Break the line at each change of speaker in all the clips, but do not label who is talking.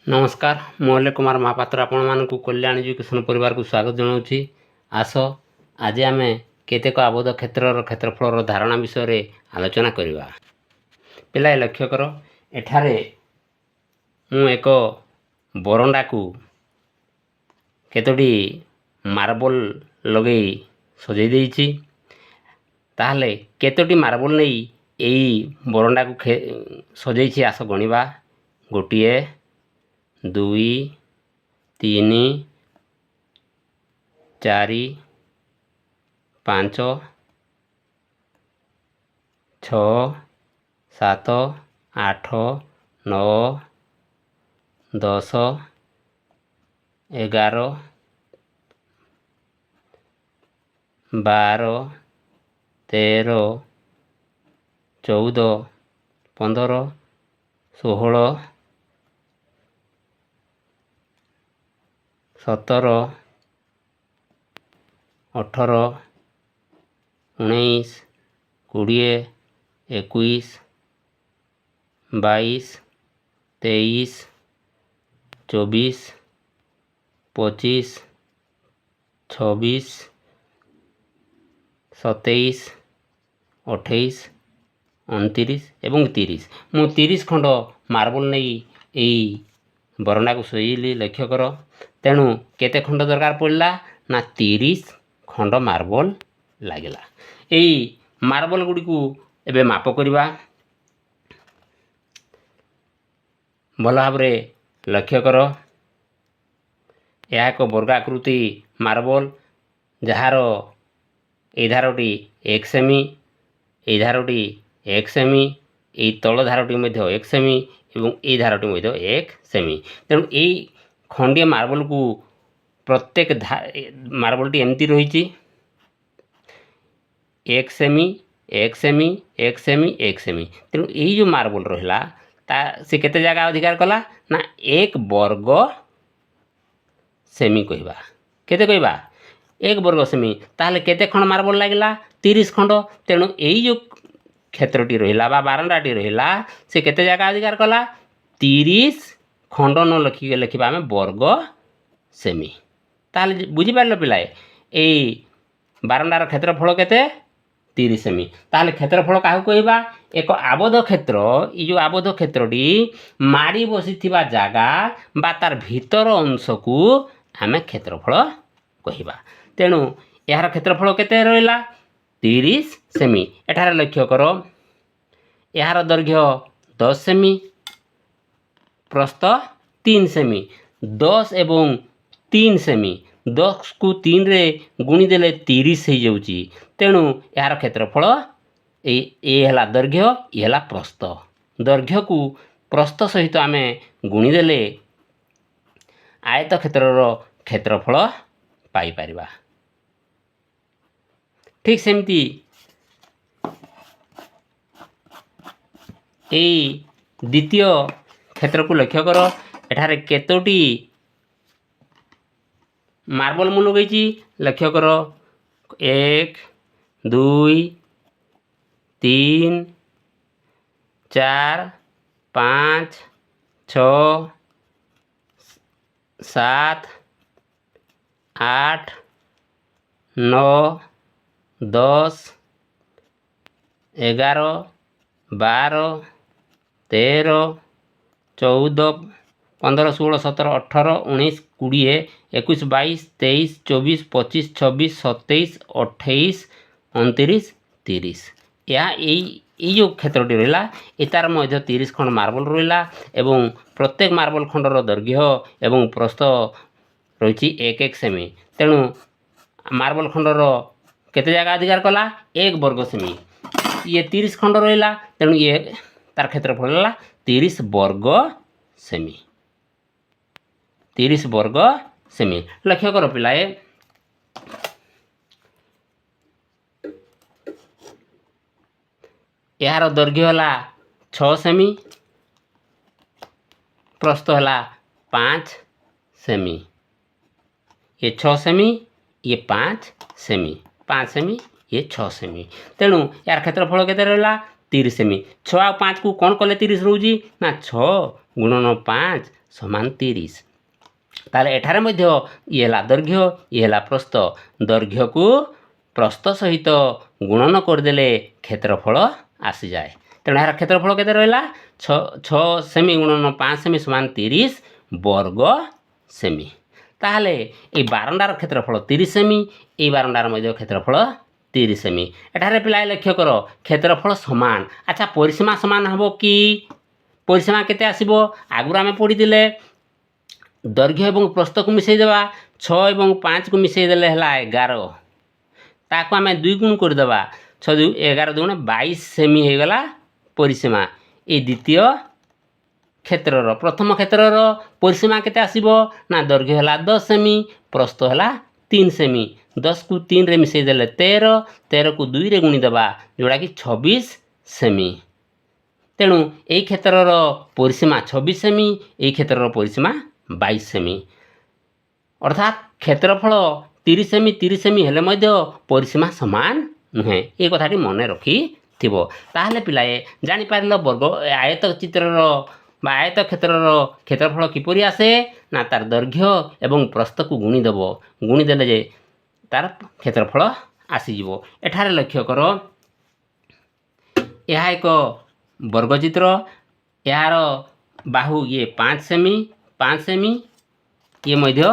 नमस्कार मुरली कुमार महापात्र आपण कल्याण एजुकेशन परिवार को स्वागत जनाऊँगी। आस आज आम केतेक आबद्ध क्षेत्र क्षेत्रफल धारणा विषय रे आलोचना करवा। पिलाए लक्ष्य कर एठारे मु एक बरंडा को केतोटी मार्बल लगे सजै देइछि। ताहले केतोटी मार्बल नहीं एई बरंडा को सजैछि आस गणिबा। गोटिए 2 3 4 5 6 7 8 9 10 11 12 13 14 15 16 17 18 19 20 21 22 23 24 25 26 27 28 29 एवं 30 मु 30 खंड मार्बल नहीं यही बरंडा को शोइली। लक्ष्य कर तेणु केते खंड दरकार पड़ला ना 30 खंड मार्बल लागला। यही मार्बल गुडी को एबे माप करवा। भल भाव लक्ष्य कर यह एक वर्गाकृति मार्बल जार ए धारटी 1 सेमी ए धारटी 1 सेमी ए तल धारटी 1 सेमी एवं ए धारटी 1 सेमी। तेणु यही खंडीय मार्बल को प्रत्येक मार्बलटी एमती रही 1 सेमी 1 सेमी 1 सेमी 1 सेमी। तेणु यही जो मार्बल रहा से केते जगह अधिकार कला ना 1 वर्ग सेमी कहवा। केते कहवा 1 वर्ग सेमी। ताहले केते खंड मार्बल लागला 30 खंड। तेणु यही जो क्षेत्रटी रहा बा बारंडाटी रहा से केते जगह अधिकार कला 30 खंड न लिखा आम वर्ग सेमी। ताहले बुझीपार पिलाए यही बारंडार क्षेत्रफल केते 30 सेमी। ताहले क्षेत्रफल क्या कहवा एक आबद्ध क्षेत्र। ये जो आबद्ध क्षेत्रटी माड़ी बसीथिबा जागा बा तार भीतर अंश को आम क्षेत्रफल कहवा। तेणु यार क्षेत्रफल केते रहिला 30 सेमी। एठार लक्ष्य कर यार दैर्घ्य 10 सेमी प्रस्थ 3 सेमी। 10 एवं 3 सेमी 10 को 3 रे गुणी देले 30 हो जाउची। तेणु यार क्षेत्रफल ये है दैर्घ्य ये है प्रस्थ। दैर्घ्य को प्रस्थ सहित आम गुणी देले आयत क्षेत्रर क्षेत्रफल पाई परिबा। ठीक सेमती द्वितीय क्षेत्र को लक्ष्य कर एठारे केतोटी मार्बल मु लगेची। लक्ष्य कर 1 2 3 4 5 6 7 8 9 10 11 12 13 14 15 16 17 18 19 20 21 22 23 24 25 26 27 28 29 30 या ये जो क्षेत्रटी रहा ये तार 30 खंड मार्बल रहा एवं प्रत्येक मार्बल खंडर दैर्घ्य एवं प्रस्थ रही 1 1 सेमी। तेणु मार्बल खंडर केते जगह अधिकार कला 1 वर्ग सेमी। ये 30 खंड रहा तेणु ये तार क्षेत्रफल है 30 वर्ग सेमी। 30 वर्ग सेमी। लक्ष्य कर पिलाए यार दैर्घ्य है 6 सेमी प्रस्थ है 5 सेमी। ये 6 सेमी ये 5 सेमी 5 सेमी ये 6 सेमी। तेणु यार क्षेत्रफल केते रहा 30 ସେମି। 6 ଆଉ 5 କୁ କ'ଣ କଲେ 30 ରହୁଛି ନା 6 ଗୁଣନ 5 ସମାନ 30। ତାହେଲେ ଏଠାରେ ମଧ୍ୟ ଇଏ ହେଲା ଦୈର୍ଘ୍ୟ, ଇଏ ହେଲା ପ୍ରସ୍ଥ। ଦୈର୍ଘ୍ୟକୁ ପ୍ରସ୍ଥ ସହିତ ଗୁଣନ କରିଦେଲେ କ୍ଷେତ୍ରଫଳ ଆସିଯାଏ। ତେଣୁ ଏହାର କ୍ଷେତ୍ରଫଳ କେତେ ରହିଲା? 6 ସେମି ଗୁଣନ 5 ସେମି ସମାନ 30 ବର୍ଗ ସେମି। ତାହେଲେ এই ବାରଣ୍ଡାର କ୍ଷେତ୍ରଫଳ 30 ସେମି, এই ବାରଣ୍ଡାର ମଧ୍ୟ କ୍ଷେତ୍ରଫଳ 30 ସେମି। ଏଠାରେ ପିଲାଏ ଲକ୍ଷ୍ୟ କର କ୍ଷେତ୍ରଫଳ ସମାନ। ଆଚ୍ଛା ପରିସୀମା ସମାନ ହେବ କି? ପରିସୀମା କେତେ ଆସିବ? ଆଗରୁ ଆମେ ପଢ଼ିଥିଲେ ଦୈର୍ଘ୍ୟ ଏବଂ ପ୍ରସ୍ଥକୁ ମିଶାଇ ଦେବା। 6 ଏବଂ 5କୁ ମିଶାଇ ଦେଲେ ହେଲା 11। ତାକୁ ଆମେ 2 ଗୁଣ କରିଦେବା। 6 2 11 2 22 ସେମି ହୋଇଗଲା ପରିସୀମା। এই ଦ୍ୱିତୀୟ କ୍ଷେତ୍ରର ପ୍ରଥମ କ୍ଷେତ୍ରର ପରିସୀମା କେତେ ଆସିବ ନା ଦୈର୍ଘ୍ୟ ହେଲା 10 ସେମି, ପ୍ରସ୍ଥ ହେଲା 3 ସେମି। 10କୁ 3ରେ ମିଶାଇ ଦେଲେ 13, 13କୁ 2ରେ ଗୁଣିଦେବା ଯେଉଁଟାକି 26 ସେମି। ତେଣୁ এই କ୍ଷେତ୍ରର ପରିସୀମା 26 ସେମି, এই କ୍ଷେତ୍ରର ପରିସୀମା 22 ସେମି। ଅର୍ଥାତ୍ କ୍ଷେତ୍ରଫଳ 30 ସେମି 30 ସେମି ହେଲେ ମଧ୍ୟ ପରିସୀମା ସମାନ ନୁହେଁ। ଏ କଥାଟି ମନେ ରଖିଥିବ। ତାହେଲେ ପିଲାଏ ଜାଣିପାରିଲ ଆୟତ ଚିତ୍ରର ବା ଆୟତ କ୍ଷେତ୍ରର କ୍ଷେତ୍ରଫଳ କିପରି ଆସେ ନା ତାର ଦୈର୍ଘ୍ୟ ଏବଂ ପ୍ରସ୍ଥକୁ ଗୁଣିଦେବ। ଗୁଣିଦେଲେ ଯେ ତାର କ୍ଷେତ୍ରଫଳ ଆସିଯିବ। ଏଠାରେ ଲକ୍ଷ୍ୟ କର ଏହା ଏକ ବର୍ଗଚିତ୍ର। ଏହାର ବାହୁ ଇଏ 5 ସେମି 5 ସେମି, ଇଏ ମଧ୍ୟ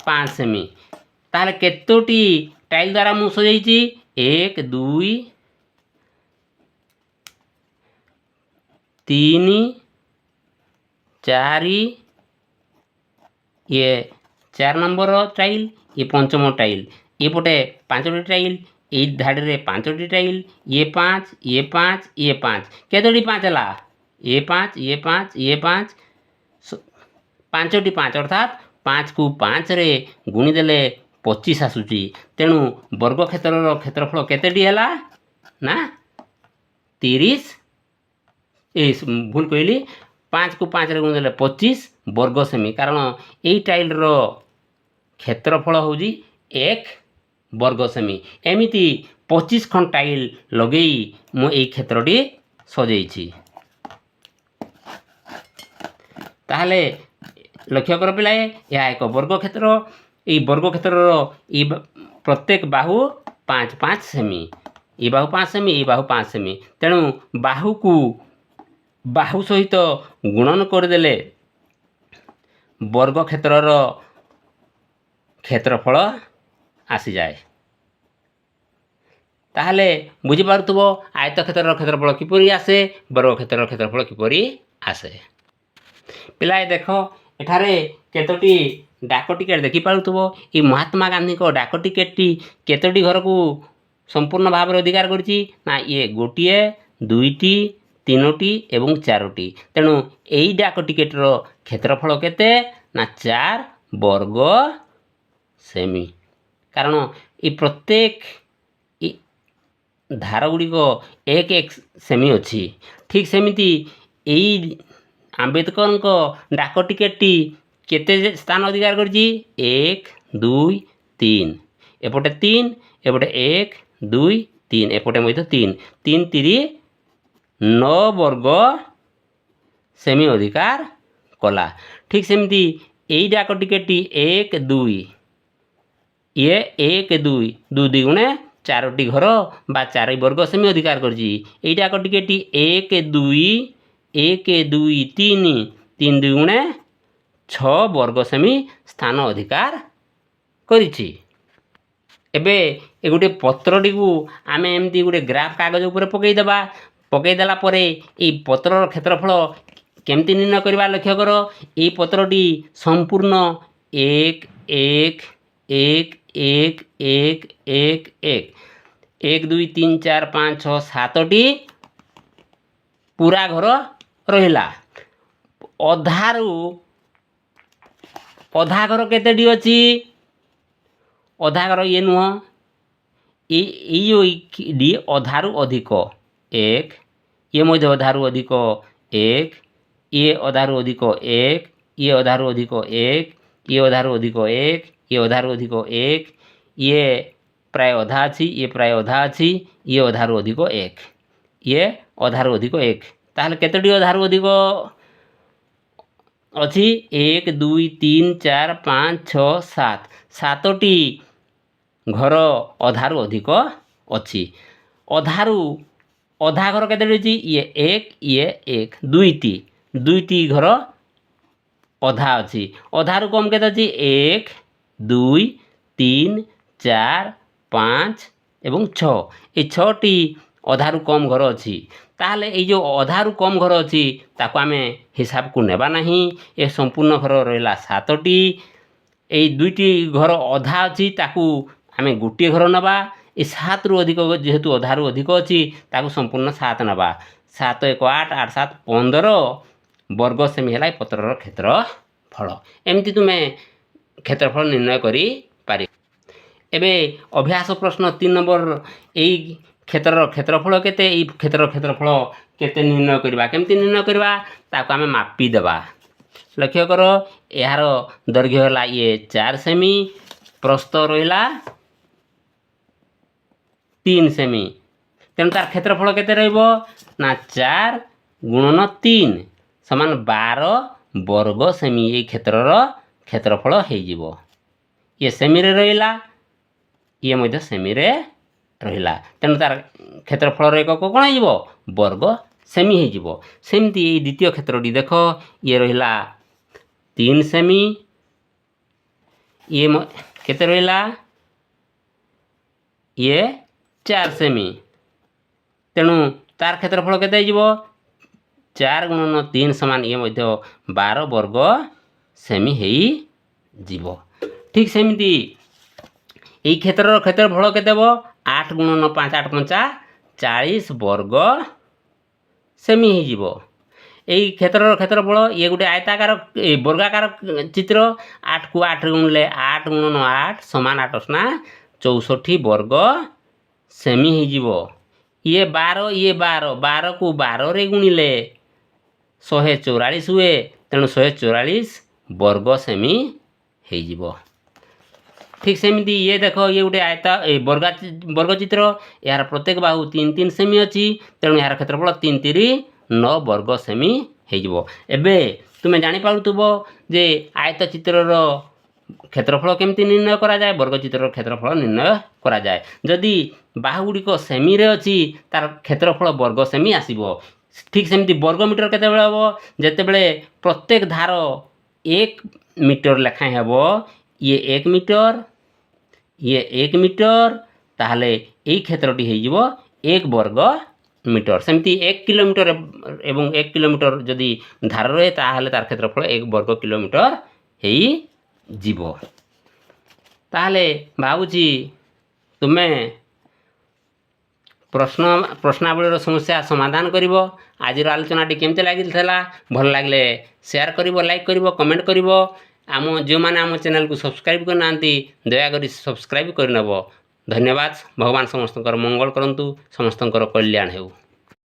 5 ସେମି। ତାହେଲେ କେତୋଟି ଟାଇଲ୍ ଦ୍ୱାରା ମୁଁ ସଜାଇଛି? 1 2 3 4, ଇଏ 4 ନମ୍ବର ଟାଇଲ୍, ଇଏ ପଞ୍ଚମ ଟାଇଲ୍। ଏପଟେ 5ଟି ଟାଇଲ୍, এই ଧାଡ଼ିରେ 5ଟି ଟାଇଲ୍, ଇଏ 5 ଇଏ 5 ଇଏ 5। କେତୋଟି 5 ହେଲା? ଇଏ 5 ଇଏ 5 ଇଏ 5, 5ଟି 5 ଅର୍ଥାତ୍ 5କୁ 5ରେ ଗୁଣିଦେଲେ 25 ଆସୁଛି। ତେଣୁ ବର୍ଗକ୍ଷେତ୍ରର କ୍ଷେତ୍ରଫଳ କେତେଟି ହେଲା ନା 30। ଭୁଲ କହିଲି, 5କୁ 5ରେ ଗୁଣିଦେଲେ 25 ବର୍ଗ ସେମି। କାରଣ এই ଟାଇଲ୍ର କ୍ଷେତ୍ରଫଳ ହେଉଛି 1 ବର୍ଗ ସେମି। ଏମିତି 25 ଖଣ୍ଡ ଟାଇଲ୍ ଲଗେଇ ମୁଁ এই କ୍ଷେତ୍ରଟି ସଜେଇଛି। ତାହେଲେ ଲକ୍ଷ୍ୟ କର ପିଲାଏ ଏହା ଏକ ବର୍ଗକ୍ଷେତ୍ର। এই ବର୍ଗକ୍ଷେତ୍ରର এই ପ୍ରତ୍ୟେକ ବାହୁ 5 5 ସେମି। এই ବାହୁ 5 ସେମି, এই ବାହୁ 5 ସେମି। ତେଣୁ ବାହୁକୁ ବାହୁ ସହିତ ଗୁଣନ କରିଦେଲେ ବର୍ଗକ୍ଷେତ୍ରର କ୍ଷେତ୍ରଫଳ ଆସିଯାଏ। ତାହେଲେ ବୁଝିପାରୁଥିବ ଆୟତକ୍ଷେତ୍ରର କ୍ଷେତ୍ରଫଳ କିପରି ଆସେ, ବର୍ଗକ୍ଷେତ୍ରର କ୍ଷେତ୍ରଫଳ କିପରି ଆସେ। ପିଲାଏ ଦେଖ ଏଠାରେ କେତୋଟି ଡାକ ଟିକେଟ୍ ଦେଖିପାରୁଥିବ। এই ମହାତ୍ମା ଗାନ୍ଧୀଙ୍କ ଡାକ ଟିକେଟ୍ଟି କେତୋଟି ଘରକୁ ସମ୍ପୂର୍ଣ୍ଣ ଭାବରେ ଅଧିକାର କରିଛି ନା ଇଏ 1 2ଟି 3ଟି ଏବଂ 4ଟି। ତେଣୁ এই ଡାକ ଟିକେଟ୍ର କ୍ଷେତ୍ରଫଳ କେତେ ନା 4 ବର୍ଗ ସେମି। କାରଣ এই ପ୍ରତ୍ୟେକ ଧାର ଗୁଡ଼ିକ 1 1 ସେମି ଅଛି। ଠିକ୍ ସେମିତି এই ଆମ୍ବେଦକରଙ୍କ ଡାକ ଟିକେଟ୍ଟି କେତେ ସ୍ଥାନ ଅଧିକାର କରିଛି? 1 2 3, ଏପଟେ 3, ଏପଟେ 1 2 3, ଏପଟେ ମଧ୍ୟ 3 3 3 9 ବର୍ଗ ସେମି ଅଧିକାର କଲା। ଠିକ୍ ସେମିତି এই ଡାକ ଟିକେଟ୍ଟି 1 2, ଇଏ 1 2 2 2 4ଟି ଘର ବା 4 ବର୍ଗ ସେମି ଅଧିକାର କରିଛି। এই ଡାକ ଟିକେଟ୍ଟି 1 2 1 2 3 3 2 6 ବର୍ଗ ସେମି ସ୍ଥାନ ଅଧିକାର କରିଛି। ଏବେ ଏ ଗୋଟେ ପତ୍ରଟିକୁ ଆମେ ଏମିତି ଗୋଟେ ଗ୍ରାଫ୍ କାଗଜ ଉପରେ ପକାଇଦେବା। ପକାଇଦେଲା ପରେ এই ପତ୍ରର କ୍ଷେତ୍ରଫଳ କେମିତି ନିର୍ଣ୍ଣୟ କରିବା ଲକ୍ଷ୍ୟ କର। এই ପତ୍ରଟି ସମ୍ପୂର୍ଣ୍ଣ 1 1 1 1 1 1 1 1 2 3 4 5 6 7ଟି ପୁରା ଘର ରହିଲା। ଅଧା ଘର କେତେଟି ଅଛି? ଅଧା ଘର ଇଏ ନୁହଁ, ଏଇ ଅଧାରୁ ଅଧିକ 1, ଇଏ ମଧ୍ୟ ଅଧାରୁ ଅଧିକ 1, ଇଏ ଅଧାରୁ ଅଧିକ 1, ଇଏ ଅଧାରୁ ଅଧିକ 1, ଇଏ ଅଧାରୁ ଅଧିକ 1, ଇଏ ଅଧାରୁ ଅଧିକ 1, ଇଏ ପ୍ରାୟ ଅଧା ଅଛି, ଇଏ ପ୍ରାୟ ଅଧା ଅଛି, ଇଏ ଅଧାରୁ ଅଧିକ 1। ये अधारू अधिक 1 ताहले केतोटी अधारू अधिक अच्छी 1 2 3 4 5 6 7 7टी घर अधारू अधिक अच्छी अधारू अधा घर केतोटी ये 1 दुईटी घर अधा अच्छी अधारू कम केते अच्छी 1 2 3 4 5 एवं 6 ये 6टी अधारू कम घर अच्छी ताहले ये जो अधारू कम घर अच्छी ताको आमे हिसाब को नेबा नहीं ये संपूर्ण घर रहिला 7टी ये दुईटी घर अधा अच्छी ताकू आमे गोटे घर नबा ये 7 रु अधिक जेहेतु अधारू अधिक अच्छी ताकू संपूर्ण 7 नबा 7 1 8 8 7 15 वर्ग सेमी है पत्रर क्षेत्रफल एमती तुम्हें क्षेत्रफल निर्णय करी पारि एबे अभ्यास प्रश्न 3 नंबर यही क्षेत्रर क्षेत्रफल केते ई क्षेत्रफल केते निर्णय करबा केमती निर्णय करबा ताको आमे मापी देबा लक्ष्य करो यार दैर्घ्य होला ये 4 सेमी प्रस्थ रहिला 3 सेमी तेणु तार क्षेत्रफल केते रहइबो ना 4 गुणन 3 समान 12 वर्ग सेमी ये क्षेत्रर क्षेत्रफल हो जिवो ये सेमी रे रहिला ये मध्य सेमी रे रहिला तेणु तार क्षेत्रफल एकक कौन हो वर्ग सेमी हो सेमती ये द्वितीय क्षेत्रटी देख ये रहिला 3 सेमी ये केते रहिला ये 4 सेमी तेणु तार क्षेत्रफल केते हो 4 गुणन 3 समान ये मध्य 12 वर्ग सेमी हो जीवो ठीक सेमती ये क्षेत्रर क्षेत्रफल केते हो 8 गुणन 5 8 5 40 वर्ग सेमी हो जीवो यही क्षेत्रर क्षेत्रफल ये गोटे आयताकार वर्गाकार चित्र 8 को 8 गुणले 8 गुणन 8 समान 8 ना 64 वर्ग सेमी हो जीवो ये 12 को 12 रे गुणिले 144 हुए तेणु 144 वर्ग सेमी हो जीवो ठीक सेमती ये देखो ये गोटे आयता वर्ग चित्र यार प्रत्येक बाहु 3 3 सेमी अच्छी तेणु यार क्षेत्रफल 3 3 9 वर्ग सेमी हो एबे तुमे जानी पारुथबो जे आयत चित्रर क्षेत्रफल केमती निर्णय करा जाए वर्ग चित्रर क्षेत्रफल निर्णय करा जाए जदि बाहु गुड़िक सेमी रे अच्छी तार क्षेत्रफल वर्ग सेमी आसीबो ठीक सेमती वर्ग मीटर केतेबेले हबो जेतेबेले प्रत्येक धार 1 मीटर लेखाएं हेबो ये 1 मीटर ये 1 मीटर ताहले यही क्षेत्रटी हो 1 वर्ग मीटर सेमती 1 किलोमीटर एवं 1 किलोमीटर जदि धार रहे ताहले तार क्षेत्रफल 1 वर्ग किलोमीटर हो जीवो ताहले भावुची तुमे प्रश्नावलीर समस्या समाधान करिवो आज आलोचनाटी केमते लागिला भल लागले शेयर करिवो लाइक करिवो कमेंट करिवो आम जो मैंने आम चैनल को सब्सक्राइब करना दयाकोरी सब्सक्राइब करनब धन्यवाद भगवान समस्त मंगल करंतु समस्त कल्याण हो।